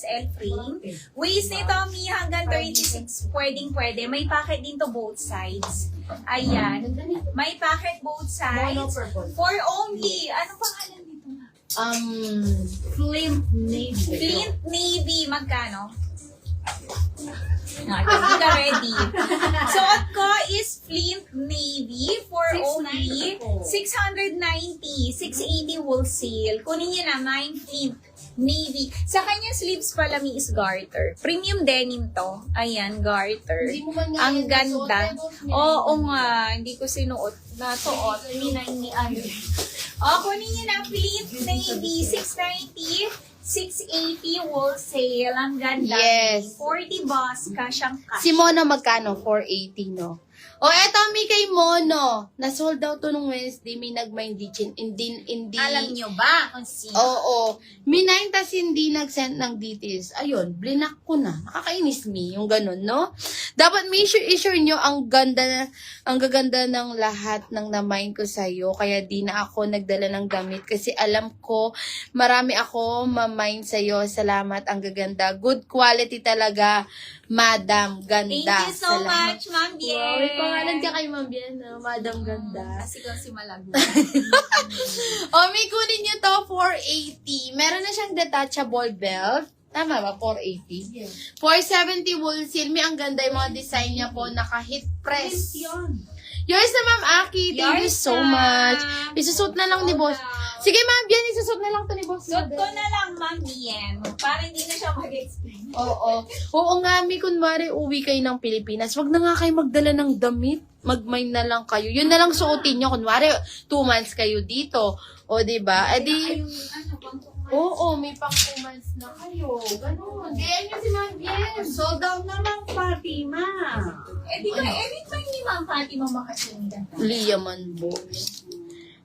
XL frame. Waist nito, Mi, hanggang 36. Pwedeng-pwede. May pocket din to both sides. Ayan. May pocket both sides. For only, ano pangalan nito? Flint Navy. Flint Navy. Magkano? No, hindi ka ready. Suot ko is Flint Navy for only 690. 680 wholesale. Kunin niyo na, mine Flint Navy. Sa kanya sleeves pala mi is garter. Premium denim to. Ayan, garter. Hindi mo man nga Ang yan ganda. nasuot, Oo nga, hindi ko sinuot. Natuot. Hindi na ini ano. Kunin niyo na Flint Navy. 690. 680 wholesale. Ang ganda. Yes. 40 boss ka siyang cash. Si Mono magkano? 480, no? O, eto, mi kay Mono. Na-sold out to nung Wednesday. May nag-mind hindi. Alam niyo ba kung sino? Oo. Minayin tas hindi nag-send ng details. Ayun, blinak ko na. Nakakainis mi, yung ganun, no? Dapat may i-share nyo ang gaganda ng lahat ng na-mind ko sa'yo. Kaya di na ako nagdala ng gamit. Kasi alam ko, marami ako ma-mind sa'yo. Salamat, ang gaganda. Good quality talaga, Madam Ganda. Thank you so Salamat. much, Ma'am Bien. Wow, may pangalan ka kay Ma'am Bien, no? Madam Ganda. Kasi si Malagna. O, may kunin nyo to, 480. Meron na siyang detachable belt. Tama ba? 480? Yes. 470 wholesale. May ang ganda yung mga design niya po. Naka-hit press. Yun. Yours na, Ma'am Aki. Thank you Yours so na. much. Isusot na lang ni Boss. Sige, Ma'am Bien, isusot na lang to ni Boss. Suot ko na lang, Ma'am Bien. Para hindi na siya mag-explain. Oo. Oo nga, mi, kunwari uwi kayo ng Pilipinas, wag na nga kayo magdala ng damit. Mag-mine na lang kayo. Yun na lang suotin nyo. Kunwari, 2 months kayo dito. O, diba? E di, oo, may pang 2 months na kayo. Ganun. Ganyan nyo si Ma'am Bien. Sold out na lang, Fatima. Di ba, ba hindi Ma'am Fatima makasundan? Liaman boys.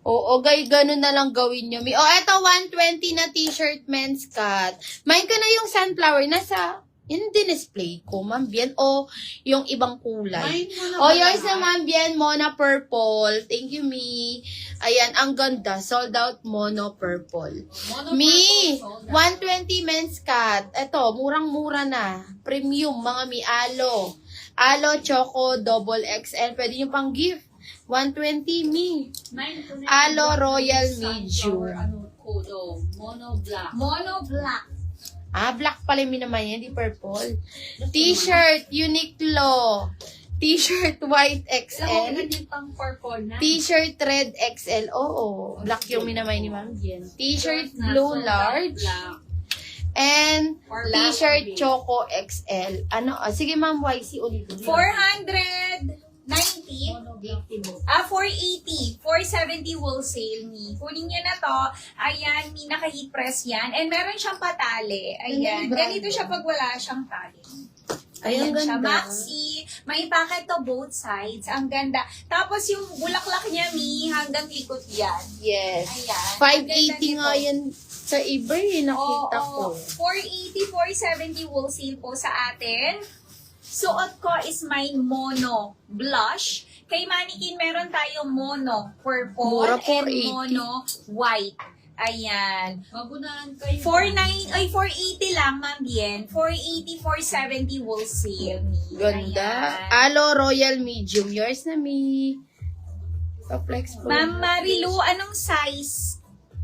Oo, ganun na lang gawin nyo. O, eto, 120 na t-shirt men's cut. Mine ko na yung sunflower. Nasa, yun din-display ko, Ma'am Bien. O, yung ibang kulay. O, yours na, Ma'am Bien, Mona Purple. Thank you, Mi. Ayan, ang ganda. Sold out, Mono Purple. Mi, 120 men's cut. Eto, murang-mura na. Premium, mga Mi. Alo. Alo, Choco, Double XL. Pwede yung pang gift. 120, Mi. Alo, Royal Medium. Mono black. Mono black. Black pala yung naman yan, di purple. T-shirt, Uniqlo. T-shirt, white XL. pang purple na. T-shirt, red XL. Oo, black yung minamay ni Ma'am Jen. T-shirt, blue large. And t-shirt, choco XL. Ano? Sige, Ma'am YC ulit. 490. 480. 470 wholesale, Mi. Kunin niyo na to. Ayan, Mi, naka-heat press yan. And meron siyang patali. Ayan. Ganito siya pag wala siyang tali. Ayan siya. Maxi. May packet to both sides. Ang ganda. Tapos yung bulaklak niya, Mi, hanggang ikot yan. Yes. Ayan. 580 nga yan sa eBay, nakita ko. 480, 470 wholesale po sa atin. Suot ko is my mono blush. Kay Mannequin, meron tayong mono purple Mura, and 480. mono white. Ayan. Magunahan kayo. 480 lang, Ma'am Bien. 480, 470 wholesale. Ganda. Ayan. Alo, Royal Medium. Yours na, Mi. Pa-flex po. Ma'am Marilu, anong size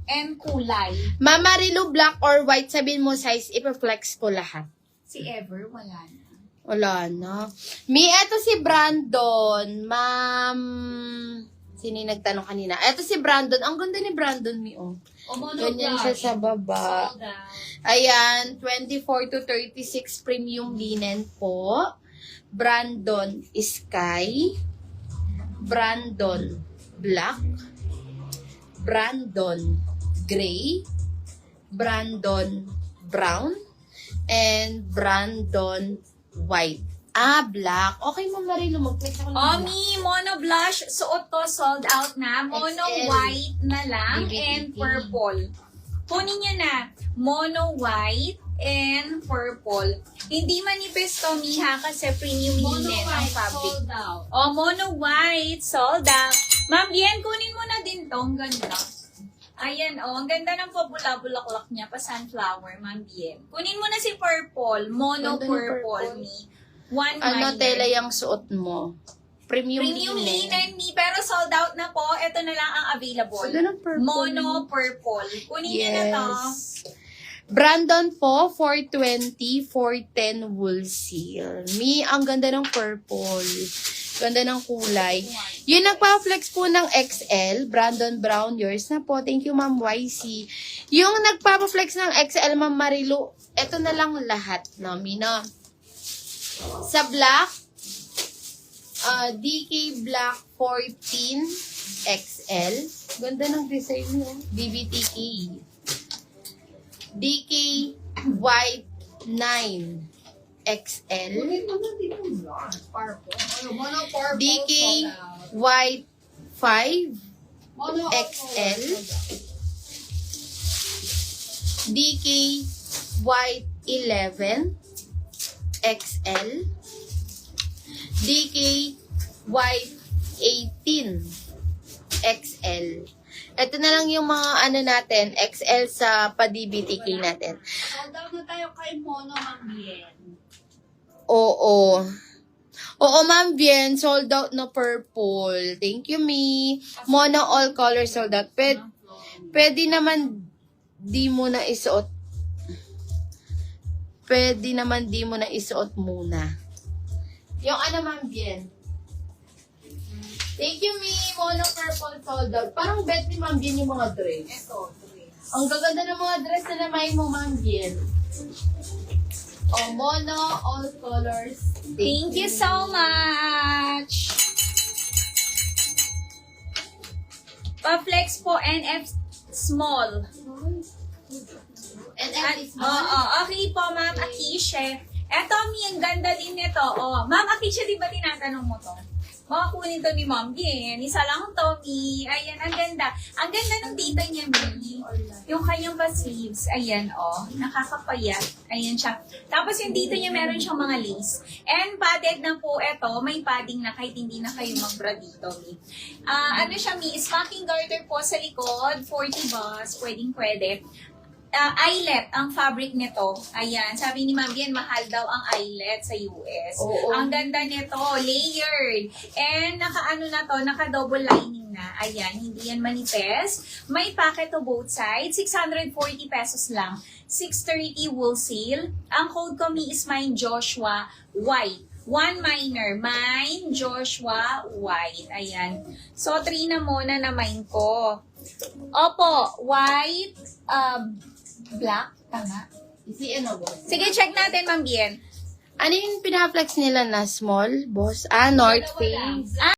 and kulay? Ma'am Marilu, black or white, sabihin mo size, ipa-flex ko lahat. Si Ever, wala na. Wala na. Mi, eto si Brandon. Ma'am, sino yung nagtanong kanina? Eto si Brandon. Ang ganda ni Brandon, Mi, oh. Ganyan siya sa baba. Ayan, 24 to 36 premium linen po. Brandon Sky. Brandon Black. Brandon Gray. Brandon Brown. And Brandon White. Black. Okay, Ma'am Marilu, mag-click ako ng black. Mi, mono blush, suot to, sold out na. Mono XL. white na lang BBTT. and purple. Kunin nyo na, mono white and purple. Hindi manifest to, Mi, ha, kasi premium linen ang fabric. Sold out. Mono white, sold out. Ma'am Bien, kunin mo na din to, ang ganda. Ayan, oh. Ang ganda ng pabula-bulaklak niya. Pa sunflower, Ma'am Bien. Kunin mo na si purple. Mono Ganda ng purple purple. ni. One Ano, minor. tela yung suot mo? Premium Linen ni, pero sold out na po. Ito na lang ang available. Ganda ng purple. Mono purple. Kunin niyo na to. Brandon po, 420, 410 wool seal. Mi, ang ganda ng purple. Ganda ng kulay. Yung nagpa-flex po ng XL, Brandon Brown, yours na po. Thank you, Ma'am YC. Yung nagpa-flex ng XL, Ma'am Marilu, eto na lang lahat, no, Mi, no? Sa black, DK Black 14 XL. Ganda ng design mo. DBTK. DK White 9 XL. DK White 5 XL. DK White 11 XL. DK White 18 XL. Ito na lang yung mga ano natin, XL sa pa-DBTK natin. Sold out na tayo kay Mono, Ma'am Bien. Oo. Oo, Ma'am Bien, sold out na purple. Thank you, Mi. Mono all colors sold out. Pwede naman di mo na isuot. Pwede naman di mo na isuot muna. Yung ano, Ma'am Bien? Thank you, Mi. Mono purple sold out. Parang bet ni Ma'am Bien yung mga dress. Ito, dress. Ang gaganda ng mga dress na namay mo, Ma'am Bien. Oh, mono, all colors. Thank you so much. Pa-flex po, NF small. And Oo, okay po, Ma'am Akisha. Eto, Mi, ang ganda din nito. Oh, Ma'am Akisha, di ba tinatanong mo to? Makakunin to ni Ma'am Bien. Isa lang to, Mi. Ayan, ang ganda. Ang ganda ng dito niya, Mi. Yung kanyang pa-sleeves. Ayan, oh. Nakakapayat. Ayan siya. Tapos yung dito niya, meron siyang mga lace. And padded na po ito. May padding na kahit hindi na kayo mag-bra dito, Mi. Ano siya, Mi? Stocking garter po sa likod. 40 bus. Pwedeng-pwede. Eyelet ang fabric nito. Ayan, sabi ni Ma'am Bien, mahal daw ang eyelet sa US. Oo. Ang ganda nito, layered. And naka-ano na to, naka-double lining na. Ayan, hindi yan manipes. May packet to both sides, 640 pesos lang. 630 wholesale. Ang code ko, Mi, is mine Joshua White. One minor, mine Joshua White. Ayan. So, 3 na muna na mine ko. Opo, white, black, tama? Si ano, boss? Sige, check natin, Ma'am Bien. Ano yung pinaflex nila na small, boss? North Face.